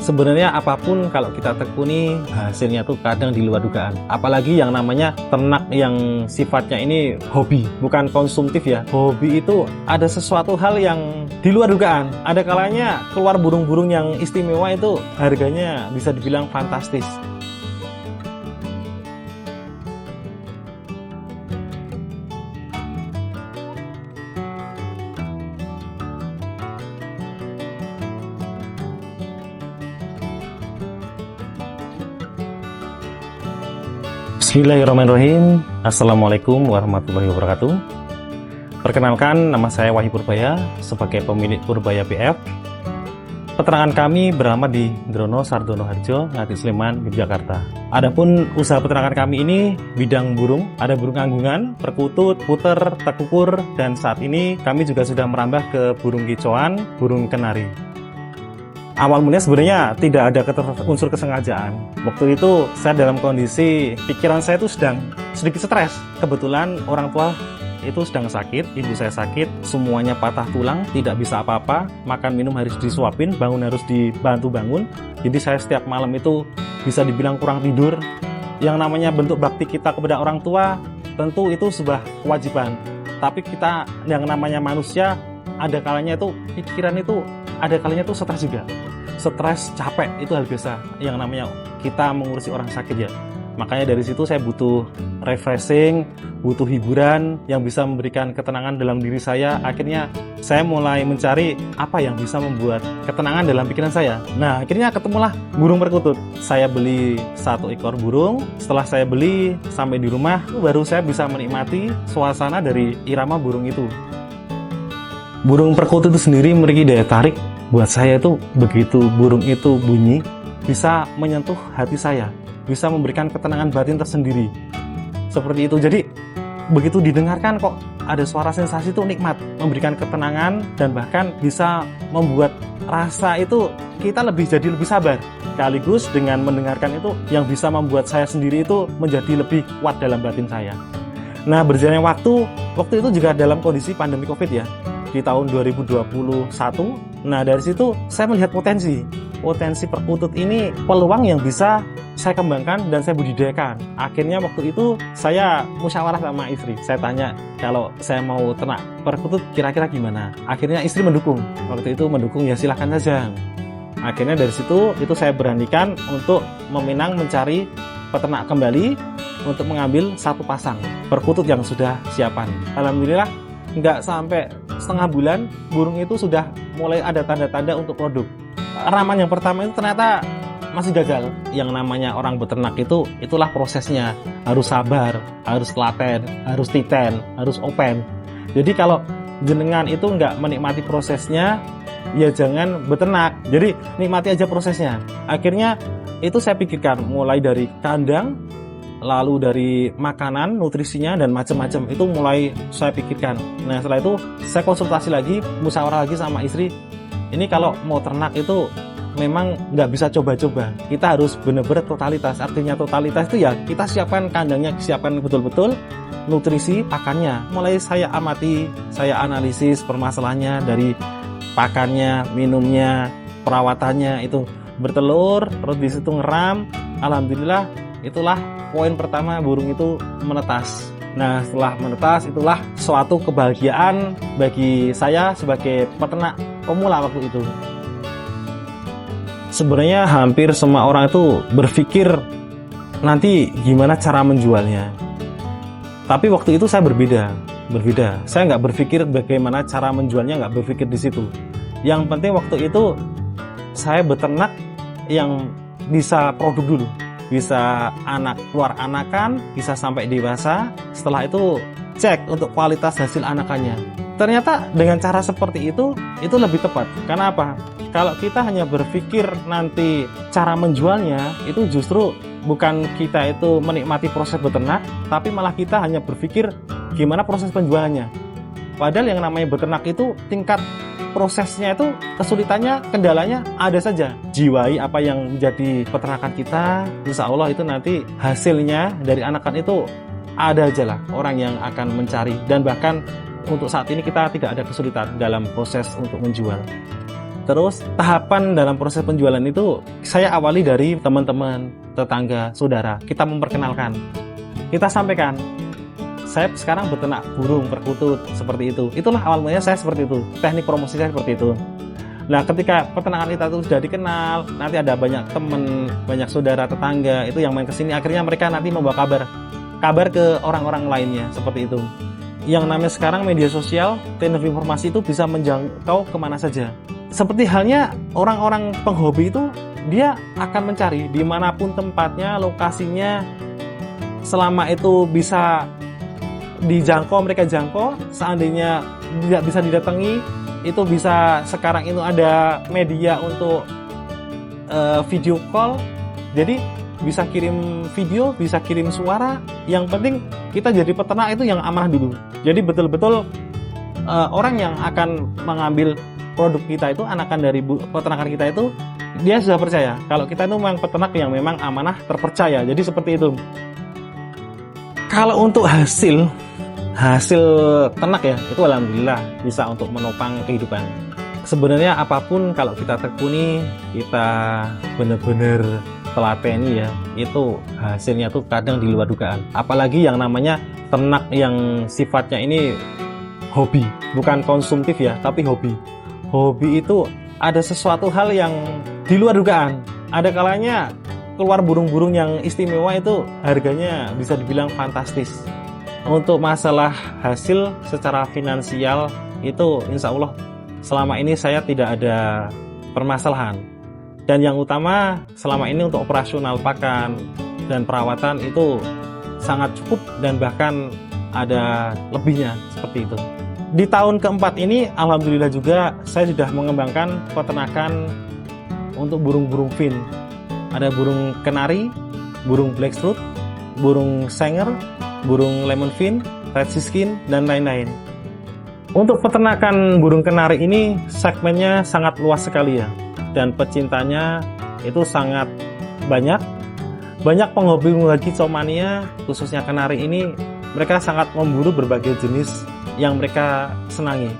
Sebenarnya apapun kalau kita tekuni hasilnya tuh kadang di luar dugaan. Apalagi yang namanya ternak yang sifatnya ini hobi, bukan konsumtif ya. Hobi itu ada sesuatu hal yang di luar dugaan. Ada kalanya keluar burung-burung yang istimewa itu harganya bisa dibilang fantastis. Bismillahirrahmanirrahim. Assalamualaikum warahmatullahi wabarakatuh. Perkenalkan, nama saya Wahyu Purbaya sebagai pemilik Purbaya BF. Peternakan kami beralamat di Drono Sardono Harjo, Ngati Sleman, Yogyakarta. Adapun usaha peternakan kami ini bidang burung, ada burung anggungan, perkutut, puter, tekukur, dan saat ini kami juga sudah merambah ke burung kicauan, burung kenari. Awal mulanya sebenarnya tidak ada unsur kesengajaan. Waktu itu saya dalam kondisi pikiran saya itu sedang sedikit stres. Kebetulan orang tua itu sedang sakit, ibu saya sakit, semuanya patah tulang, tidak bisa apa-apa, makan minum harus disuapin, bangun harus dibantu bangun. Jadi saya setiap malam itu bisa dibilang kurang tidur. Yang namanya bentuk bakti kita kepada orang tua tentu itu sebuah kewajiban. Tapi kita yang namanya manusia ada kalanya itu pikiran itu ada kalanya itu stres juga. Stres, capek, itu hal biasa yang namanya kita mengurusi orang sakit ya. Makanya dari situ saya butuh refreshing, butuh hiburan yang bisa memberikan ketenangan dalam diri saya. Akhirnya saya mulai mencari apa yang bisa membuat ketenangan dalam pikiran saya. Nah, akhirnya ketemulah burung perkutut. Saya beli 1 ekor burung. Setelah saya beli sampai di rumah, baru saya bisa menikmati suasana dari irama burung itu. Burung perkutut itu sendiri memiliki daya tarik. Buat saya itu begitu burung itu bunyi bisa menyentuh hati saya, bisa memberikan ketenangan batin tersendiri. Seperti itu. Jadi begitu didengarkan kok ada suara sensasi itu nikmat, memberikan ketenangan dan bahkan bisa membuat rasa itu kita jadi lebih sabar. Sekaligus dengan mendengarkan itu yang bisa membuat saya sendiri itu menjadi lebih kuat dalam batin saya. Nah, berjalannya waktu itu juga dalam kondisi pandemi Covid ya. Di tahun 2021. Nah, dari situ saya melihat potensi perkutut ini, peluang yang bisa saya kembangkan dan saya budidayakan. Akhirnya waktu itu saya musyawarah sama istri. Saya tanya kalau saya mau ternak perkutut kira-kira gimana. Akhirnya istri mendukung. Waktu itu mendukung, ya silahkan saja. Akhirnya dari situ itu saya beranikan untuk mencari peternak kembali untuk mengambil 1 pasang perkutut yang sudah siapan. Alhamdulillah nggak sampai setengah bulan burung itu sudah mulai ada tanda-tanda untuk produk. Raman yang pertama itu ternyata masih gagal. Yang namanya orang beternak itulah prosesnya. Harus sabar, harus telaten, harus titen, harus open. Jadi kalau jenengan itu nggak menikmati prosesnya, ya jangan beternak. Jadi nikmati aja prosesnya. Akhirnya itu saya pikirkan mulai dari kandang, lalu dari makanan, nutrisinya, dan macam-macam itu mulai saya pikirkan. Nah, setelah itu saya konsultasi lagi, musyawarah lagi sama istri. Ini kalau mau ternak itu memang nggak bisa coba-coba. Kita harus benar-benar totalitas. Artinya totalitas itu ya kita siapkan kandangnya, siapkan betul-betul nutrisi pakannya. Mulai saya amati, saya analisis permasalahannya dari pakannya, minumnya, perawatannya itu bertelur, terus di situ ngeram. Alhamdulillah itulah poin pertama burung itu menetas. Nah, setelah menetas itulah suatu kebahagiaan bagi saya sebagai peternak pemula waktu itu. Sebenarnya hampir semua orang itu berpikir nanti gimana cara menjualnya. Tapi waktu itu saya berbeda. Saya nggak berpikir bagaimana cara menjualnya, nggak berpikir di situ. Yang penting waktu itu saya beternak yang bisa produk dulu. Bisa keluar anakan, bisa sampai dewasa. Setelah itu cek untuk kualitas hasil anakannya. Ternyata dengan cara seperti itu lebih tepat. Karena apa? Kalau kita hanya berpikir nanti cara menjualnya, itu justru bukan kita itu menikmati proses beternak, tapi malah kita hanya berpikir gimana proses penjualannya. Padahal yang namanya beternak itu tingkat prosesnya itu kesulitannya, kendalanya ada saja. Jiwai apa yang menjadi peternakan kita, insya Allah itu nanti hasilnya dari anakan itu ada aja lah orang yang akan mencari. Dan bahkan untuk saat ini kita tidak ada kesulitan dalam proses untuk menjual. Terus tahapan dalam proses penjualan itu saya awali dari teman-teman, tetangga, saudara. Kita memperkenalkan, kita sampaikan, saya sekarang beternak burung perkutut seperti itu. Itulah awal mulanya saya seperti itu. Teknik promosi saya seperti itu. Nah, ketika peternakan kita itu sudah dikenal, nanti ada banyak teman, banyak saudara, tetangga itu yang main kesini. Akhirnya mereka nanti membawa kabar ke orang-orang lainnya seperti itu. Yang namanya sekarang media sosial, teknologi informasi itu bisa menjangkau kemana saja. Seperti halnya orang-orang penghobi itu, dia akan mencari dimanapun tempatnya, lokasinya, selama itu bisa dijangkau, mereka jangkau. Seandainya tidak bisa didatangi, itu bisa, sekarang itu ada media untuk video call, jadi bisa kirim video, bisa kirim suara. Yang penting kita jadi peternak itu yang amanah dulu. Jadi betul-betul orang yang akan mengambil produk kita itu, anakan dari peternakan kita itu, dia sudah percaya kalau kita itu memang peternak yang memang amanah, terpercaya. Jadi seperti itu. Kalau untuk hasil ternak ya, itu alhamdulillah bisa untuk menopang kehidupan. Sebenarnya apapun kalau kita tekuni, kita benar-benar telateni ya, itu hasilnya tuh kadang di luar dugaan. Apalagi yang namanya ternak yang sifatnya ini hobi, bukan konsumtif ya, tapi hobi. Hobi itu ada sesuatu hal yang di luar dugaan. Ada kalanya keluar burung-burung yang istimewa, itu harganya bisa dibilang fantastis. Untuk masalah hasil secara finansial itu insya Allah selama ini saya tidak ada permasalahan. Dan yang utama selama ini untuk operasional pakan dan perawatan itu sangat cukup dan bahkan ada lebihnya seperti itu. Di tahun keempat ini alhamdulillah juga saya sudah mengembangkan peternakan untuk burung-burung fin. Ada burung kenari, burung blackthroat, burung sanger, burung lemon fin, red siskin, dan lain-lain. Untuk peternakan burung kenari ini segmennya sangat luas sekali ya, dan pecintanya itu sangat banyak. Banyak penghobi kicomania, khususnya kenari ini, mereka sangat memburu berbagai jenis yang mereka senangi.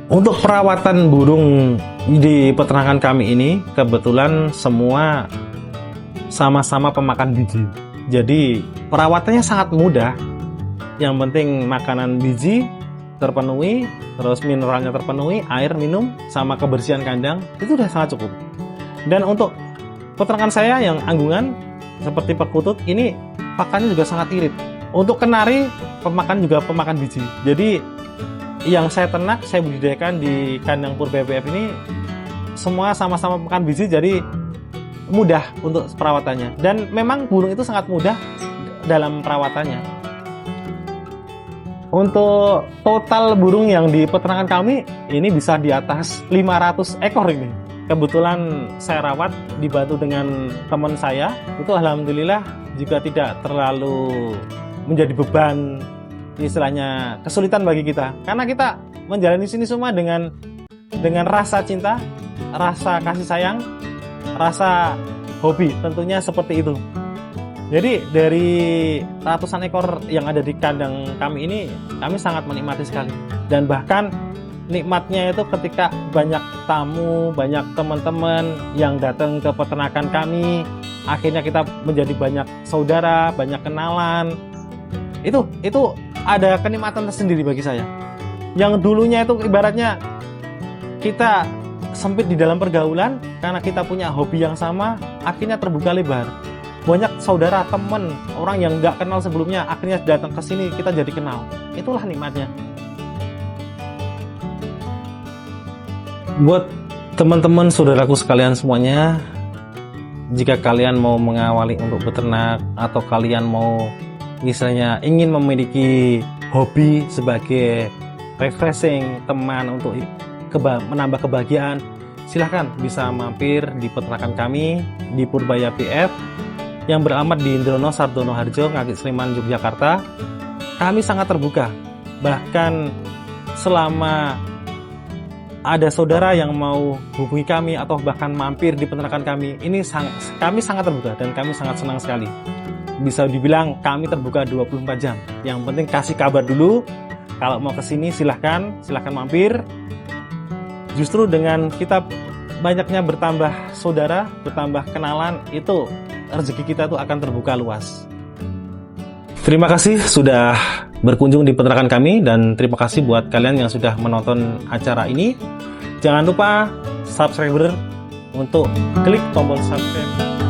Untuk perawatan burung di peternakan kami ini, kebetulan semua sama-sama pemakan biji. Jadi perawatannya sangat mudah. Yang penting makanan biji terpenuhi, terus mineralnya terpenuhi, air minum, sama kebersihan kandang, itu sudah sangat cukup. Dan untuk peternakan saya yang anggungan seperti perkutut ini, pakannya juga sangat irit. Untuk kenari, juga pemakan biji. Jadi yang saya ternak, saya budidayakan di kandang Purbaya BF ini semua sama-sama makan biji, jadi mudah untuk perawatannya. Dan memang burung itu sangat mudah dalam perawatannya. Untuk total burung yang di peternakan kami ini bisa di atas 500 ekor ini. Kebetulan saya rawat dibantu dengan teman saya. Itu alhamdulillah juga tidak terlalu menjadi beban, istilahnya kesulitan bagi kita. Karena kita menjalani sini semua dengan rasa cinta, rasa kasih sayang, rasa hobi, tentunya seperti itu. Jadi dari ratusan ekor yang ada di kandang kami ini, kami sangat menikmati sekali. Dan bahkan nikmatnya itu ketika banyak tamu, banyak teman-teman yang datang ke peternakan kami, akhirnya kita menjadi banyak saudara, banyak kenalan. Itu ada kenikmatan tersendiri bagi saya. Yang dulunya itu ibaratnya kita sempit di dalam pergaulan, karena kita punya hobi yang sama, akhirnya terbuka lebar. Banyak saudara, teman, orang yang nggak kenal sebelumnya, akhirnya datang ke sini, kita jadi kenal. Itulah nikmatnya. Buat teman-teman, saudaraku sekalian semuanya, jika kalian mau mengawali untuk beternak, atau kalian mau misalnya ingin memiliki hobi sebagai refreshing, teman untuk menambah kebahagiaan, silahkan bisa mampir di peternakan kami di Purbaya PF yang beralamat di Indrono Sardono Harjo, Ngagik Sleman, Yogyakarta. Kami sangat terbuka. Bahkan selama ada saudara yang mau hubungi kami atau bahkan mampir di peternakan kami, kami sangat terbuka dan kami sangat senang sekali. Bisa dibilang kami terbuka 24 jam. Yang penting kasih kabar dulu. Kalau mau kesini silahkan mampir. Justru dengan kita banyaknya bertambah saudara, bertambah kenalan, itu rezeki kita tuh akan terbuka luas. Terima kasih sudah berkunjung di peternakan kami, dan terima kasih buat kalian yang sudah menonton acara ini. Jangan lupa subscriber untuk klik tombol subscribe.